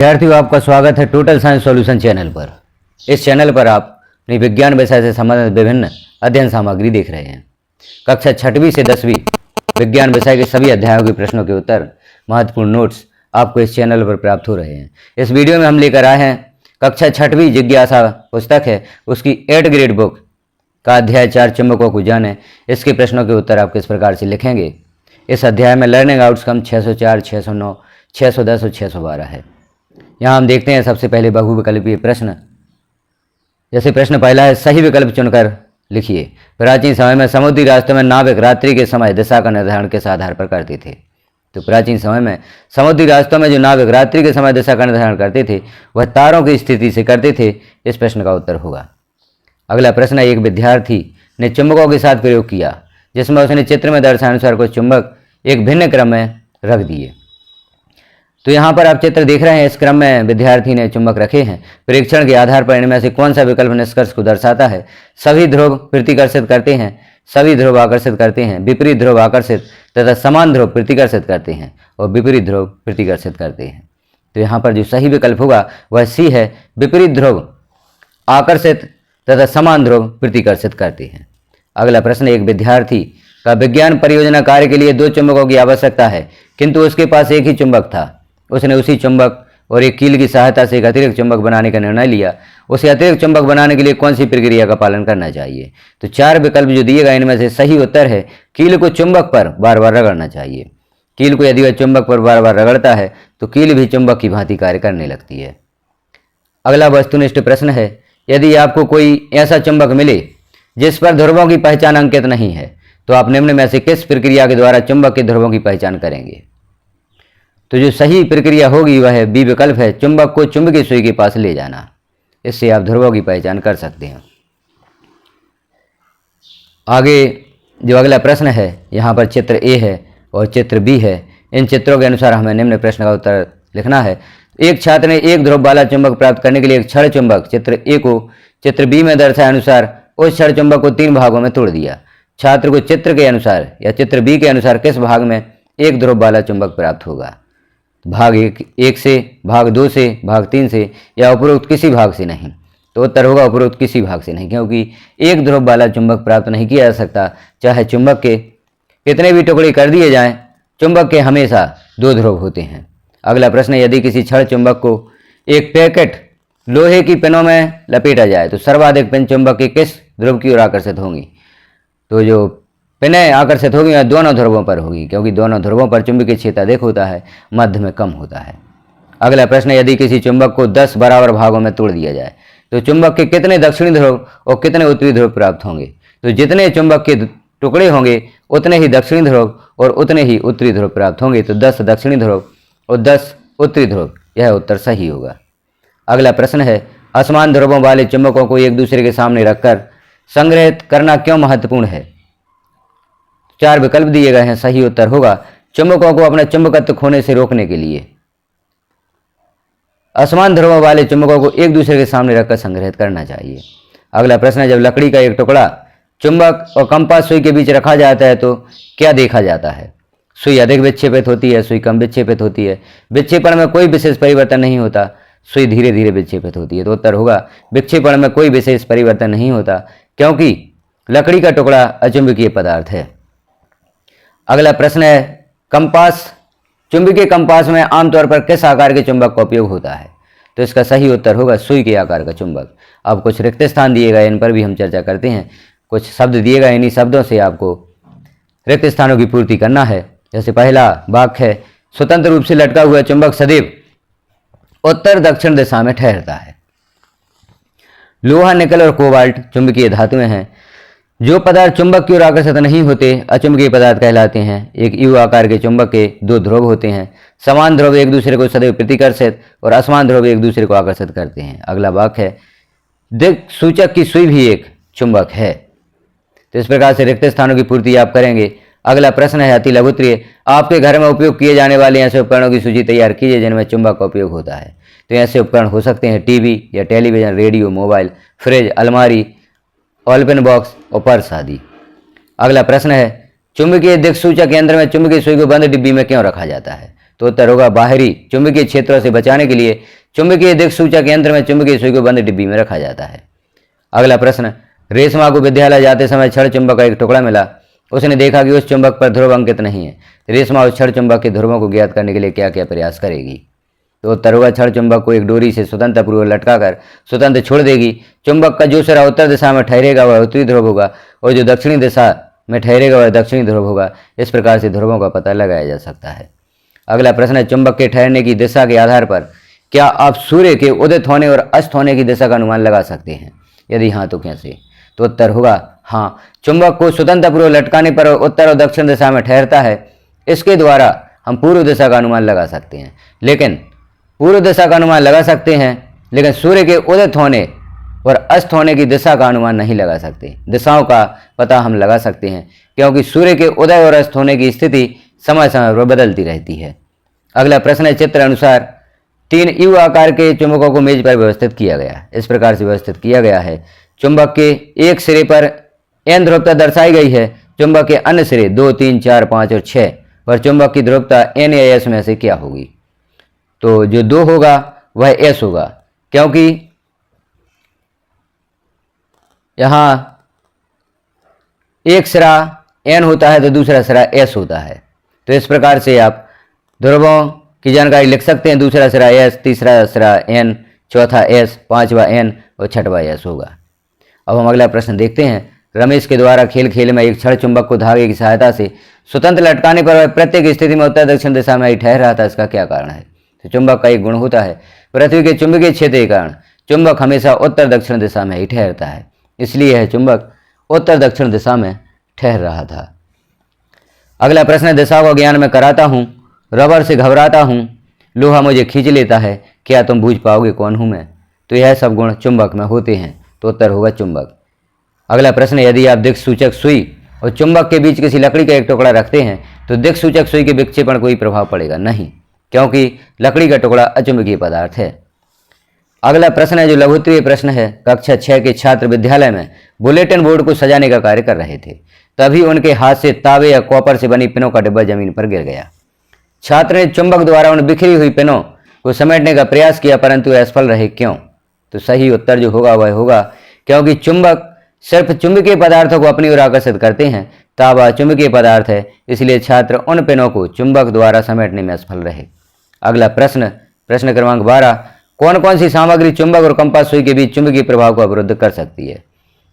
विद्यार्थियों, आपका स्वागत है टोटल साइंस सॉल्यूशन चैनल पर। इस चैनल पर आप अपनी विज्ञान विषय से संबंधित विभिन्न अध्ययन सामग्री देख रहे हैं। कक्षा 6वीं से 10वीं विज्ञान विषय के सभी अध्यायों के प्रश्नों के उत्तर, महत्वपूर्ण नोट्स आपको इस चैनल पर प्राप्त हो रहे हैं। इस वीडियो में हम लेकर आए हैं कक्षा 6वीं जिज्ञासा पुस्तक है, उसकी 8 ग्रेड बुक का अध्याय 4 चुंबकों को जाने। इसके प्रश्नों के उत्तर आप किस प्रकार से लिखेंगे। इस अध्याय में लर्निंग आउटकम 604, 609, 610 और 612 है। यहाँ हम देखते हैं सबसे पहले बहुविकल्पीय प्रश्न। जैसे प्रश्न पहला है, सही विकल्प चुनकर लिखिए। प्राचीन समय में समुद्री रास्तों में नाविक रात्रि के समय दिशा का निर्धारण किस आधार पर करते थे। तो प्राचीन समय में समुद्री रास्तों में जो नाविक रात्रि के समय दिशा का निर्धारण करते थे वह तारों की स्थिति से करते थे। इस प्रश्न का उत्तर होगा। अगला प्रश्न है, एक विद्यार्थी ने चुंबकों के साथ प्रयोग किया जिसमें उसने चित्र में दर्शानुसार कुछ चुंबक एक भिन्न क्रम में रख दिए। तो यहाँ पर आप चित्र देख रहे हैं, इस क्रम में विद्यार्थी ने चुंबक रखे हैं। परीक्षण के आधार पर इनमें से कौन सा विकल्प निष्कर्ष को दर्शाता है। सभी ध्रुव प्रतिकर्षित करते हैं, सभी ध्रुव आकर्षित करते हैं, विपरीत ध्रुव आकर्षित तथा समान ध्रुव प्रतिकर्षित करते हैं और विपरीत ध्रुव प्रतिकर्षित करते हैं। तो यहाँ पर जो सही विकल्प होगा वह सी है, विपरीत ध्रुव आकर्षित तथा समान ध्रुव प्रतिकर्षित करते हैं। अगला प्रश्न, एक विद्यार्थी का विज्ञान परियोजना कार्य के लिए 2 चुंबकों की आवश्यकता है किंतु उसके पास एक ही चुंबक था। उसने उसी चुंबक और एक कील की सहायता से एक अतिरिक्त चुंबक बनाने का निर्णय लिया। उसे अतिरिक्त चुंबक बनाने के लिए कौन सी प्रक्रिया का पालन करना चाहिए। तो 4 विकल्प जो दिए गए इनमें से सही उत्तर है, कील को चुंबक पर बार बार रगड़ना चाहिए। कील को यदि वह चुंबक पर बार बार रगड़ता है तो कील भी चुंबक की भांति कार्य करने लगती है। अगला वस्तुनिष्ठ प्रश्न है, यदि आपको कोई ऐसा चुंबक मिले जिस पर ध्रुवों की पहचान अंकित नहीं है तो आप निम्न में से किस प्रक्रिया के द्वारा चुंबक के ध्रुवों की पहचान करेंगे। तो जो सही प्रक्रिया होगी वह बी विकल्प है, चुंबक को चुंबकीय सुई के पास ले जाना। इससे आप ध्रुवों की पहचान कर सकते हैं। आगे जो अगला प्रश्न है, यहाँ पर चित्र ए है और चित्र बी है। इन चित्रों के अनुसार हमें निम्न प्रश्न का उत्तर लिखना है। एक छात्र ने एक ध्रुव वाला चुंबक प्राप्त करने के लिए एक क्षण चुंबक चित्र ए को चित्र बी में दर्शाए अनुसार उस क्षण चुंबक को 3 भागों में तोड़ दिया। छात्र को चित्र के अनुसार या चित्र बी के अनुसार किस भाग में एक ध्रुव वाला चुंबक प्राप्त होगा। भाग 1 से, भाग 2 से, भाग 3 से या उपरोक्त किसी भाग से नहीं। तो उत्तर होगा उपरोक्त किसी भाग से नहीं, क्योंकि एक ध्रुव वाला चुंबक प्राप्त नहीं किया जा सकता। चाहे चुंबक के कितने भी टुकड़े कर दिए जाएं, चुंबक के हमेशा 2 ध्रुव होते हैं। अगला प्रश्न, यदि किसी क्षण चुंबक को एक पैकेट लोहे की पिनों में लपेटा जाए तो सर्वाधिक पिन चुंबक के किस ध्रुव की ओर आकर्षित होंगी। तो जो पिनें आकर्षित होगी वह दोनों ध्रुवों पर होगी, क्योंकि दोनों ध्रुवों पर चुंबकीय क्षेत्र अधिक होता है, मध्य में कम होता है। अगला प्रश्न, यदि किसी चुंबक को 10 बराबर भागों में तोड़ दिया जाए तो चुंबक के कितने दक्षिणी ध्रुव और कितने उत्तरी ध्रुव प्राप्त होंगे। तो जितने चुंबक के टुकड़े होंगे उतने ही दक्षिणी ध्रुव और उतने ही उत्तरी ध्रुव प्राप्त होंगे। तो 10 दक्षिणी ध्रुव और 10 उत्तरी ध्रुव, यह उत्तर सही होगा। अगला प्रश्न है, असमान ध्रुवों वाले चुंबकों को एक दूसरे के सामने रखकर संग्रहित करना क्यों महत्वपूर्ण है। 4 विकल्प दिए गए हैं, सही उत्तर होगा चुंबकों को अपना चुंबकत्व खोने से रोकने के लिए असमान ध्रुवों वाले चुंबकों को एक दूसरे के सामने रखकर संग्रहित करना चाहिए। अगला प्रश्न है, जब लकड़ी का एक टुकड़ा चुंबक और कंपास सुई के बीच रखा जाता है तो क्या देखा जाता है। सुई अधिक विक्षेपित होती है, सुई कम विक्षेपित होती है, विक्षेपण में कोई विशेष परिवर्तन नहीं होता, सुई धीरे धीरे विक्षेपित होती है। तो उत्तर होगा विक्षेपण में कोई विशेष परिवर्तन नहीं होता, क्योंकि लकड़ी का टुकड़ा अचुंबकीय पदार्थ है। अगला प्रश्न है, कंपास चुंबकीय कंपास में आमतौर पर किस आकार के चुंबक का उपयोग होता है। तो इसका सही उत्तर होगा सुई के आकार का चुंबक। अब कुछ रिक्त स्थान दिए गए, इन पर भी हम चर्चा करते हैं। कुछ शब्द दिए गए, इन्हीं शब्दों से आपको रिक्त स्थानों की पूर्ति करना है। जैसे पहला वाक्य है, स्वतंत्र रूप से लटका हुआ चुंबक सदैव उत्तर दक्षिण दिशा में ठहरता है। लोहा, निकल और कोबाल्ट चुंबकीय धातुएं हैं। जो पदार्थ चुंबक की ओर आकर्षित नहीं होते अचुंबकीय पदार्थ कहलाते हैं। एक यू आकार के चुंबक के 2 ध्रुव होते हैं। समान ध्रुव एक दूसरे को सदैव प्रतिकर्षित और असमान ध्रुव एक दूसरे को आकर्षित करते हैं। अगला वाक्य है, दिक् सूचक की सुई भी एक चुंबक है। तो इस प्रकार से रिक्त स्थानों की पूर्ति आप करेंगे। अगला प्रश्न है, अति लघुत्तरीय, आपके घर में उपयोग किए जाने वाले ऐसे उपकरणों की सूची तैयार कीजिए जिनमें चुंबक का उपयोग होता है। तो ऐसे उपकरण हो सकते हैं टीवी या टेलीविजन, रेडियो, मोबाइल, फ्रिज, अलमारी, ओपन बॉक्स और पर्स आदि। अगला प्रश्न है, चुंबकीय दिक्सूचक यंत्र में चुंबकीय सुई को बंद डिब्बी में क्यों रखा जाता है। तो उत्तर होगा बाहरी चुंबकीय क्षेत्रों से बचाने के लिए चुंबकीय दिक्सूचक यंत्र में चुंबकीय सुई को बंद डिब्बी में रखा जाता है। अगला प्रश्न, रेशमा को विद्यालय जाते समय क्षण चुंबक का एक टुकड़ा मिला। उसने देखा कि उस चुंबक पर ध्रुव अंकित नहीं है। रेशमा उस क्षण चुंबक के ध्रुवों को ज्ञात करने के लिए क्या क्या प्रयास करेगी? तो उत्तर होगा क्षण चुंबक को एक डोरी से स्वतंत्र पूर्वक लटकाकर स्वतंत्र छोड़ देगी। चुंबक का जो सिरा उत्तर दिशा में ठहरेगा वह उत्तरी ध्रुव होगा और जो दक्षिणी दिशा में ठहरेगा वह दक्षिणी ध्रुव होगा। इस प्रकार से ध्रुवों का पता लगाया जा सकता है। अगला प्रश्न है, चुंबक के ठहरने की दिशा के आधार पर क्या आप सूर्य के उदित होने और अस्त होने की दिशा का अनुमान लगा सकते हैं? यदि हाँ तो कैसे? तो उत्तर होगा हाँ। चुंबक को स्वतंत्र पूर्वक लटकाने पर उत्तर और दक्षिण दिशा में ठहरता है। इसके द्वारा हम पूर्व दिशा का अनुमान लगा सकते हैं, लेकिन सूर्य के उदित होने और अस्त होने की दिशा का अनुमान नहीं लगा सकते। दिशाओं का पता हम लगा सकते हैं क्योंकि सूर्य के उदय और अस्त होने की स्थिति समय समय पर बदलती रहती है। अगला प्रश्न है, चित्र अनुसार 3 यू आकार के चुंबकों को मेज पर व्यवस्थित किया गया। इस प्रकार से व्यवस्थित किया गया है। चुंबक के एक सिरे पर n ध्रुवता दर्शाई गई है। चुंबक के अन्य सिरे 2, 3, 4, 5 और 6 पर चुंबक की ध्रुवता n या s में से क्या होगी? तो जो 2 होगा वह s होगा, क्योंकि यहां एक सिरा n होता है तो दूसरा सिरा s होता है। तो इस प्रकार से आप ध्रुवों की जानकारी लिख सकते हैं। दूसरा सिरा s, तीसरा सिरा n, चौथा s, पांचवा n और छठवा s होगा। अब हम अगला प्रश्न देखते हैं। रमेश के द्वारा खेल में एक क्षण चुंबक को धागे की सहायता से स्वतंत्र लटकाने पर वह प्रत्येक स्थिति में उत्तर दक्षिण दिशा में ही ठहर रहा था। इसका क्या कारण है? तो चुंबक का एक गुण होता है, पृथ्वी के चुंबकीय क्षेत्र के कारण चुंबक हमेशा उत्तर दक्षिण दिशा में ही ठहरता है, इसलिए यह चुंबक उत्तर दक्षिण दिशा में ठहर रहा था। अगला प्रश्न है, दिशा को ज्ञान में कराता हूँ, रबर से घबराता हूँ, लोहा मुझे खींच लेता है, क्या तुम बूझ पाओगे कौन हूँ मैं? तो यह सब गुण चुंबक में होते हैं, तो उत्तर होगा चुंबक। अगला प्रश्न है, यदि आप दिक्सूचक सुई और चुंबक के बीच किसी लकड़ी का एक टुकड़ा रखते हैं तो दिक्सूचक सुई के विक्षेपण कोई प्रभाव पड़ेगा नहीं, क्योंकि लकड़ी का टुकड़ा अचुंबकीय पदार्थ है। अगला प्रश्न है जो लघुत्तरीय प्रश्न है, कक्षा 6 के छात्र विद्यालय में बुलेटिन बोर्ड को सजाने का कार्य कर रहे थे, तभी उनके हाथ से तांबे या कॉपर से बनी पिनों का डिब्बा जमीन पर गिर गया। छात्र ने चुंबक द्वारा उन बिखरी हुई पिनों को समेटने का प्रयास किया, परंतु असफल रहे। क्यों? तो सही उत्तर जो होगा वह होगा क्योंकि चुंबक सिर्फ चुंबकीय पदार्थों को अपनी ओर आकर्षित करते हैं। तांबा चुंबकीय पदार्थ है, इसलिए छात्र उन पिनों को चुंबक द्वारा समेटने में असफल रहे। अगला प्रश्न क्रमांक 12, कौन कौन सी सामग्री चुंबक और कंपास सुई के बीच चुंबकीय प्रभाव को अवरुद्ध कर सकती है?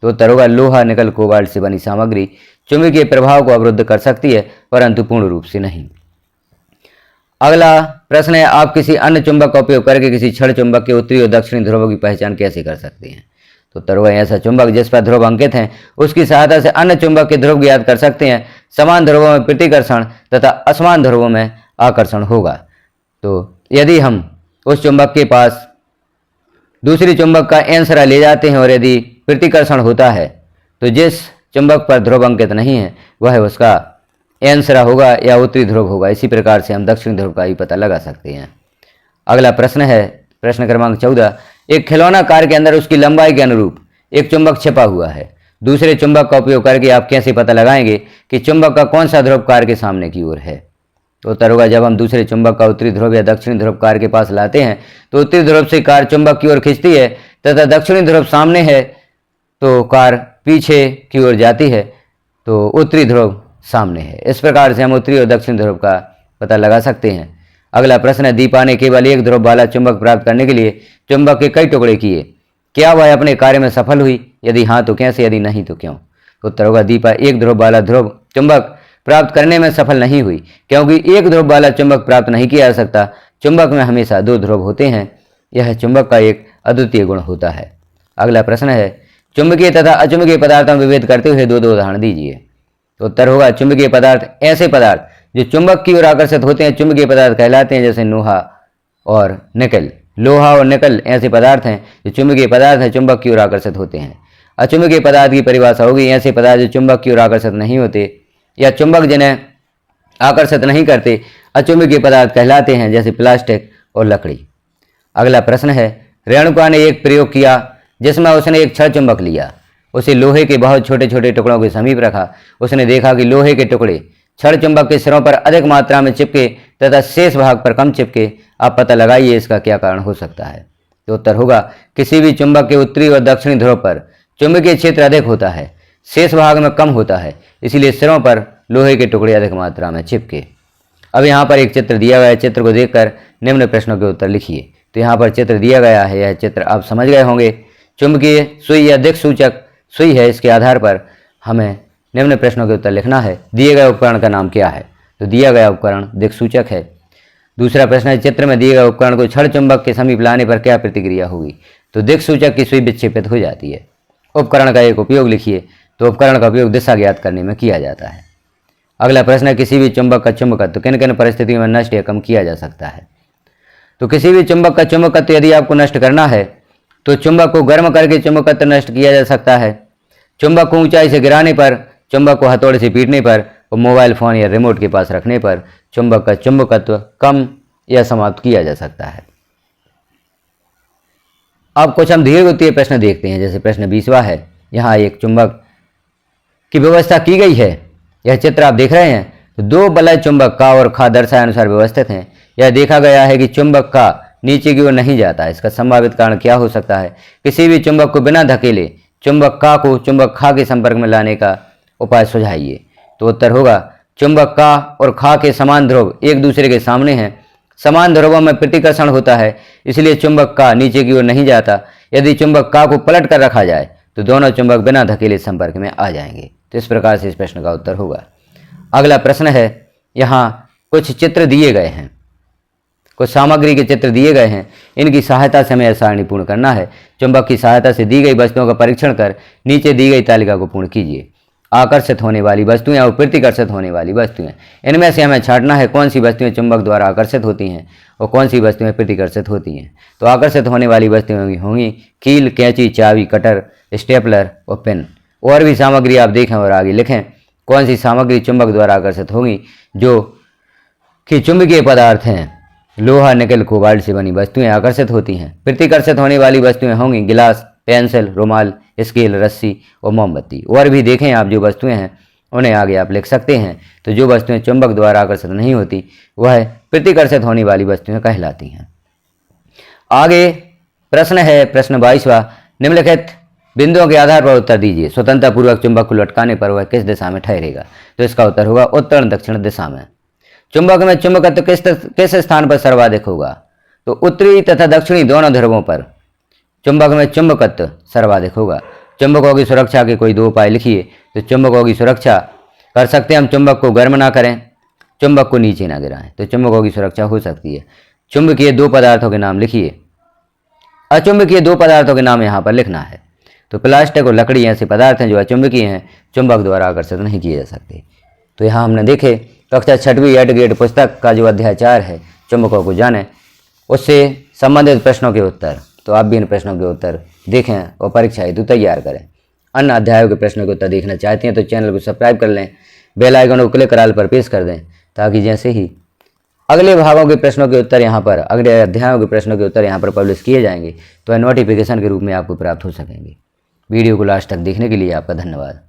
तो उत्तर होगा लोहा, निकल, कोबाल्ट से बनी सामग्री चुंबकीय प्रभाव को अवरुद्ध कर सकती है, परंतु पूर्ण रूप से नहीं। अगला प्रश्न है, आप किसी अन्य चुंबक का उपयोग करके किसी क्षण चुंबक के उत्तरी और दक्षिणी ध्रुवों की पहचान कैसे कर सकते हैं? तो उत्तर होगा ऐसा चुंबक जिस पर ध्रुव अंकित हैं उसकी सहायता से अन्य चुंबक के ध्रुव ज्ञात कर सकते हैं। समान ध्रुवों में प्रतिकर्षण तथा असमान ध्रुवों में आकर्षण होगा। तो यदि हम उस चुंबक के पास दूसरी चुंबक का n सिरा ले जाते हैं और यदि प्रतिकर्षण होता है तो जिस चुंबक पर ध्रुव अंकित नहीं है वह उसका n सिरा होगा या उत्तरी ध्रुव होगा। इसी प्रकार से हम दक्षिण ध्रुव का ही पता लगा सकते हैं। अगला प्रश्न है प्रश्न क्रमांक 14, एक खिलौना कार के अंदर उसकी लंबाई के अनुरूप एक चुंबक छिपा हुआ है। दूसरे चुंबक का उपयोग करके आप कैसे पता लगाएंगे कि चुंबक का कौन सा ध्रुव कार के सामने की ओर है? तो उत्तर होगा जब हम दूसरे चुंबक का उत्तरी ध्रुव या दक्षिणी ध्रुव कार के पास लाते हैं तो उत्तरी ध्रुव से कार चुंबक की ओर खींचती है तथा दक्षिणी ध्रुव सामने है तो कार पीछे की ओर जाती है, तो उत्तरी ध्रुव सामने है। इस प्रकार से हम उत्तरी और दक्षिणी ध्रुव का पता लगा सकते हैं। अगला प्रश्न है, दीपा ने केवल एक ध्रुव वाला चुंबक प्राप्त करने के लिए चुंबक के कई टुकड़े किए, क्या वह अपने कार्य में सफल हुई? यदि हाँ तो कैसे, यदि नहीं तो क्यों? उत्तर होगा दीपा एक ध्रुव वाला ध्रुव चुंबक प्राप्त करने में सफल नहीं हुई, क्योंकि एक ध्रुव वाला चुंबक प्राप्त नहीं किया जा सकता। चुंबक में हमेशा 2 ध्रुव होते हैं, यह चुंबक का एक अद्वितीय गुण होता है। अगला प्रश्न है, चुंबकीय तथा अचुंबकीय पदार्थों में विभेद करते हुए 2 उदाहरण दीजिए। तो उत्तर होगा चुंबकीय पदार्थ ऐसे पदार्थ जो चुंबक की ओर आकर्षित होते हैं चुंबकीय पदार्थ कहलाते हैं, जैसे लोहा और निकल। लोहा और निकल ऐसे पदार्थ हैं जो चुंबकीय पदार्थ हैं, चुंबक की ओर आकर्षित होते हैं। अचुंबकीय पदार्थ की परिभाषा होगी ऐसे पदार्थ जो चुंबक की ओर आकर्षित नहीं होते या चुंबक जिन्हें आकर्षित नहीं करते अचुंबकीय पदार्थ कहलाते हैं, जैसे प्लास्टिक और लकड़ी। अगला प्रश्न है, रेणुका ने एक प्रयोग किया जिसमें उसने एक क्षण चुंबक लिया, उसे लोहे के बहुत छोटे छोटे टुकड़ों के समीप रखा। उसने देखा कि लोहे के टुकड़े क्षण चुंबक के सिरों पर अधिक मात्रा में चिपके तथा शेष भाग पर कम चिपके। आप पता लगाइए इसका क्या कारण हो सकता है। तो उत्तर होगा किसी भी चुंबक के उत्तरी और दक्षिणी ध्रुव पर चुंबकीय क्षेत्र अधिक होता है, शेष भाग में कम होता है, इसीलिए सिरों पर लोहे के टुकड़े अधिक मात्रा में चिपके। अब यहाँ पर एक चित्र दिया गया है, चित्र को देखकर निम्न प्रश्नों के उत्तर लिखिए। तो यहाँ पर चित्र दिया गया है, यह चित्र आप समझ गए होंगे। चुंबकीय सुई या दिक्सूचक सुई है, इसके आधार पर हमें निम्न प्रश्नों के उत्तर लिखना है। दिए गए उपकरण का नाम क्या है? तो दिया गया उपकरण दिक्सूचक है। दूसरा प्रश्न है, चित्र में दिए गए उपकरण को छड़ चुंबक के समीप लाने पर क्या प्रतिक्रिया होगी? तो दिक्सूचक की सुई विक्षेपित हो जाती है। उपकरण का एक उपयोग लिखिए। तो उपकरण का उपयोग दिशा ज्ञात करने में किया जाता है। अगला प्रश्न है, किसी भी चुंबक का चुंबकत्व किन किन परिस्थितियों में नष्ट या कम किया जा सकता है? तो किसी भी चुंबक का चुंबकत्व यदि आपको नष्ट करना है तो चुंबक को गर्म करके चुंबकत्व नष्ट किया जा सकता है। चुंबक को ऊंचाई से गिराने पर, चुंबक को हथौड़े से पीटने पर और मोबाइल फोन या रिमोट के पास रखने पर चुंबक का चुंबकत्व कम या समाप्त किया जा सकता है। अब कुछ हम दीर्घवृत्तीय प्रश्न देखते हैं। जैसे प्रश्न 20वां है, यहाँ एक चुंबक की व्यवस्था की गई है। यह चित्र आप देख रहे हैं। तो दो वलय चुंबक का और खा दर्शाए अनुसार व्यवस्थित हैं। यह देखा गया है कि चुंबक का नीचे की ओर नहीं जाता। इसका संभावित कारण क्या हो सकता है? किसी भी चुंबक को बिना धकेले चुंबक का को चुंबक खा के संपर्क में लाने का उपाय सुझाइए। तो उत्तर होगा चुंबक का और खा के समान ध्रुव एक दूसरे के सामने हैं। समान ध्रुवों में प्रतिकर्षण होता है, इसलिए चुंबक का नीचे की ओर नहीं जाता। यदि चुंबक का को पलट कर रखा जाए तो दोनों चुंबक बिना धकेले संपर्क में आ जाएंगे। तो इस प्रकार से इस प्रश्न का उत्तर होगा। अगला प्रश्न है, यहाँ कुछ चित्र दिए गए हैं, कुछ सामग्री के चित्र दिए गए हैं। इनकी सहायता से हमें सारणी पूर्ण करना है। चुंबक की सहायता से दी गई वस्तुओं का परीक्षण कर नीचे दी गई तालिका को पूर्ण कीजिए। आकर्षित होने वाली वस्तुएं और प्रतिकर्षित होने वाली वस्तुएं, इनमें से हमें छांटना है कौन सी वस्तुएं चुंबक द्वारा आकर्षित होती हैं और कौन सी वस्तुएं प्रतिकर्षित होती हैं। तो आकर्षित होने वाली वस्तुएं होंगी कील, कैंची, चाबी, कटर, स्टेपलर और पेन। और भी सामग्री आप देखें और आगे लिखें कौन सी सामग्री चुंबक द्वारा आकर्षित होगी। जो कि चुंबकीय पदार्थ हैं, लोहा, निकल, कोबाल्ट से बनी वस्तुएं आकर्षित होती हैं। प्रतिकर्षित होने वाली वस्तुएं होंगी गिलास, पेंसिल, रुमाल, स्केल, रस्सी और मोमबत्ती। और भी देखें आप जो वस्तुएं हैं उन्हें आगे आप लिख सकते हैं। तो जो वस्तुएं चुंबक द्वारा आकर्षित नहीं होती वह प्रतिकर्षित होने वाली वस्तुएं कहलाती हैं। आगे प्रश्न है प्रश्न 22वां, निम्नलिखित बिंदुओं के आधार पर उत्तर दीजिए। स्वतंत्रता पूर्वक चुंबक को लटकाने पर वह किस दिशा में ठहरेगा? तो इसका उत्तर होगा उत्तर दक्षिण दिशा में। चुंबक में चुंबकत्व किस स्थान पर सर्वाधिक होगा? तो उत्तरी तथा दक्षिणी दोनों ध्रुवों पर चुंबक में चुंबकत्व सर्वाधिक होगा। चुंबकों की सुरक्षा के कोई दो उपाय लिखिए। तो चुंबकों की सुरक्षा कर सकते हैं हम, चुंबक को गर्म ना करें, चुंबक को नीचे ना गिराएं। तो चुंबकों की सुरक्षा हो सकती है। चुंबकीय दो पदार्थों के नाम लिखिए। अचुंबकीय दो पदार्थों के नाम यहाँ पर लिखना है। तो प्लास्टिक और लकड़ी ऐसे पदार्थ हैं जो अचुंबकीय हैं, चुंबक द्वारा आकर्षित नहीं किए जा सकते। तो यहाँ हमने देखे कक्षा 6वीं एड ग्रेड पुस्तक का जो अध्याय 4 है चुंबकों को जाने, उससे संबंधित प्रश्नों के उत्तर। तो आप भी इन प्रश्नों के उत्तर देखें और परीक्षा हेतु तैयार करें। अन्य अध्यायों के प्रश्नों के उत्तर देखना चाहते हैं तो चैनल को सब्सक्राइब कर लें, बेल आइकन को क्लिक कर ऑल पर प्रेस कर दें, ताकि जैसे ही अगले भागों के प्रश्नों के उत्तर यहाँ पर, अगले अध्यायों के प्रश्नों के उत्तर यहाँ पर पब्लिश किए जाएंगे तो नोटिफिकेशन के रूप में आपको प्राप्त हो सकेंगे। वीडियो को लास्ट तक देखने के लिए आपका धन्यवाद।